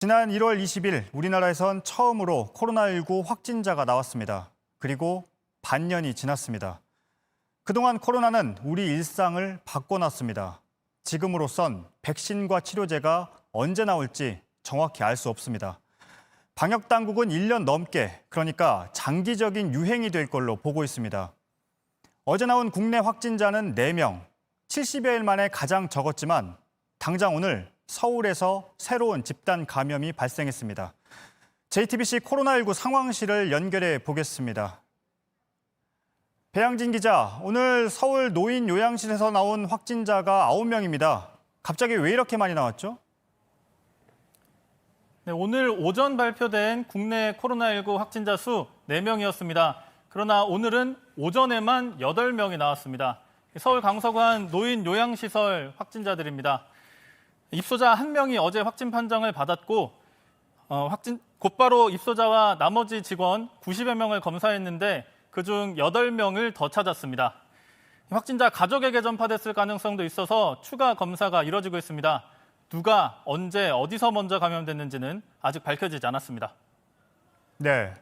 지난 1월 20일 우리나라에선 처음으로 코로나19 확진자가 나왔습니다. 그리고 반년이 지났습니다. 그동안 코로나는 우리 일상을 바꿔놨습니다. 지금으로선 백신과 치료제가 언제 나올지 정확히 알 수 없습니다. 방역당국은 1년 넘게, 그러니까 장기적인 유행이 될 걸로 보고 있습니다. 어제 나온 국내 확진자는 4명, 70여일 만에 가장 적었지만 당장 오늘 서울에서 새로운 집단 감염이 발생했습니다. JTBC 코로나19 상황실을 연결해 보겠습니다. 배양진 기자, 오늘 서울 노인 요양실에서 나온 확진자가 9명입니다. 갑자기 왜 이렇게 많이 나왔죠? 네, 오늘 오전 발표된 국내 코로나19 확진자 수 4명이었습니다. 그러나 오늘은 오전에만 8명이 나왔습니다. 서울 강서관 노인 요양시설 확진자들입니다. 입소자 1명이 어제 확진 판정을 받았고 곧바로 입소자와 나머지 직원 90여 명을 검사했는데 그중 8명을 더 찾았습니다. 확진자 가족에게 전파됐을 가능성도 있어서 추가 검사가 이뤄지고 있습니다. 누가 언제 어디서 먼저 감염됐는지는 아직 밝혀지지 않았습니다. 네.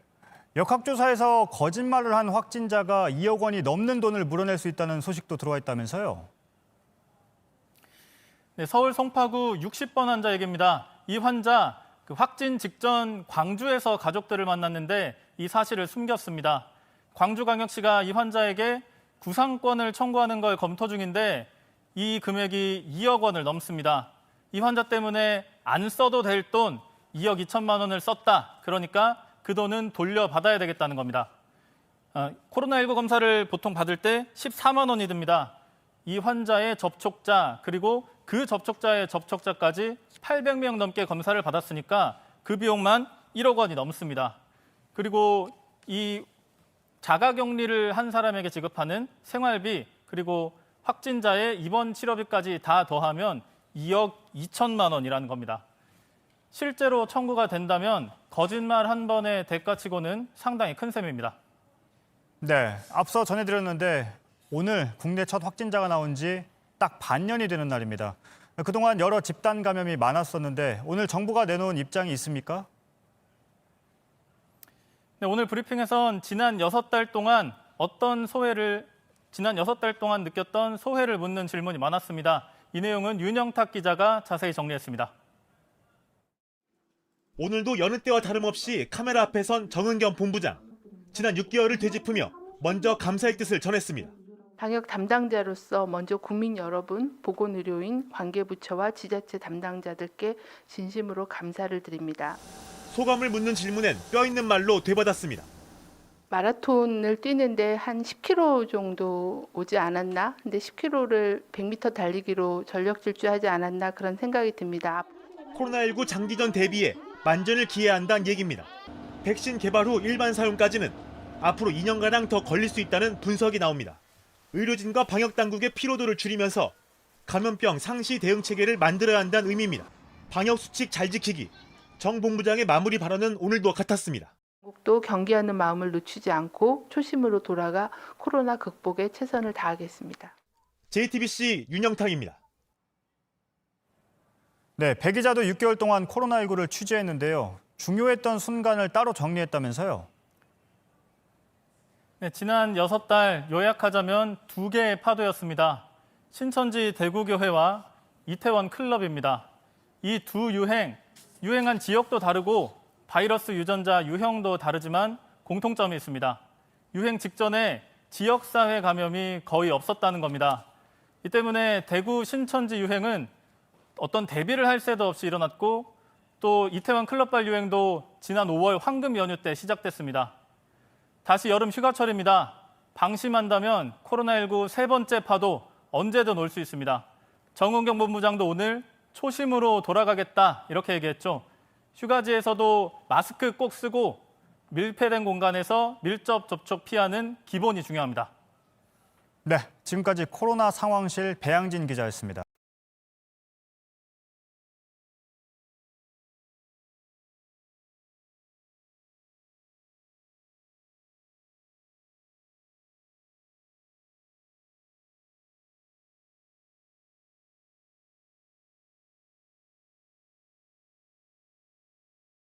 역학조사에서 거짓말을 한 확진자가 2억 원이 넘는 돈을 물어낼 수 있다는 소식도 들어와 있다면서요? 네, 서울 송파구 60번 환자 얘기입니다. 이 환자 확진 직전 광주에서 가족들을 만났는데 이 사실을 숨겼습니다. 광주광역시가 이 환자에게 구상권을 청구하는 걸 검토 중인데 이 금액이 2억 원을 넘습니다. 이 환자 때문에 안 써도 될 돈 2억 2천만 원을 썼다. 그러니까 그 돈은 돌려받아야 되겠다는 겁니다. 코로나19 검사를 보통 받을 때 14만 원이 듭니다. 이 환자의 접촉자 그리고 그 접촉자의 접촉자까지 800명 넘게 검사를 받았으니까 그 비용만 1억 원이 넘습니다. 그리고 이 자가격리를 한 사람에게 지급하는 생활비 그리고 확진자의 입원 치료비까지 다 더하면 2억 2천만 원이라는 겁니다. 실제로 청구가 된다면 거짓말 한 번의 대가치고는 상당히 큰 셈입니다. 네, 앞서 전해드렸는데 오늘 국내 첫 확진자가 나온 지 딱 반년이 되는 날입니다. 그동안 여러 집단 감염이 많았었는데 오늘 정부가 내놓은 입장이 있습니까? 네, 오늘 브리핑에선 지난 6달 동안 느꼈던 소회를 묻는 질문이 많았습니다. 이 내용은 윤영탁 기자가 자세히 정리했습니다. 오늘도 여느 때와 다름없이 카메라 앞에 선 정은경 본부장. 지난 6개월을 되짚으며 먼저 감사의 뜻을 전했습니다. 방역 담당자로서 먼저 국민 여러분, 보건의료인, 관계부처와 지자체 담당자들께 진심으로 감사를 드립니다. 소감을 묻는 질문엔 뼈 있는 말로 되받았습니다. 마라톤을 뛰는데 한 10km 정도 오지 않았나? 근데 10km를 100m 달리기로 전력 질주하지 않았나? 그런 생각이 듭니다. 코로나19 장기전 대비에 만전을 기해야 한다는 얘기입니다. 백신 개발 후 일반 사용까지는 앞으로 2년가량 더 걸릴 수 있다는 분석이 나옵니다. 의료진과 방역당국의 피로도를 줄이면서 감염병 상시 대응 체계를 만들어야 한다는 의미입니다. 방역수칙 잘 지키기. 정 본부장의 마무리 발언은 오늘도 같았습니다. 또 경계하는 마음을 늦추지 않고 초심으로 돌아가 코로나 극복에 최선을 다하겠습니다. JTBC 윤영탁입니다. 네, 배 기자도 6개월 동안 코로나19를 취재했는데요. 중요했던 순간을 따로 정리했다면서요? 네, 지난 6달 요약하자면 2개의 파도였습니다. 신천지 대구교회와 이태원 클럽입니다. 이 두 유행한 지역도 다르고 바이러스 유전자 유형도 다르지만 공통점이 있습니다. 유행 직전에 지역사회 감염이 거의 없었다는 겁니다. 이 때문에 대구 신천지 유행은 어떤 대비를 할 새도 없이 일어났고 또 이태원 클럽발 유행도 지난 5월 황금 연휴 때 시작됐습니다. 다시 여름 휴가철입니다. 방심한다면 코로나19 세 번째 파도 언제든 올 수 있습니다. 정은경 본부장도 오늘 초심으로 돌아가겠다 이렇게 얘기했죠. 휴가지에서도 마스크 꼭 쓰고 밀폐된 공간에서 밀접 접촉 피하는 기본이 중요합니다. 네, 지금까지 코로나 상황실 배양진 기자였습니다.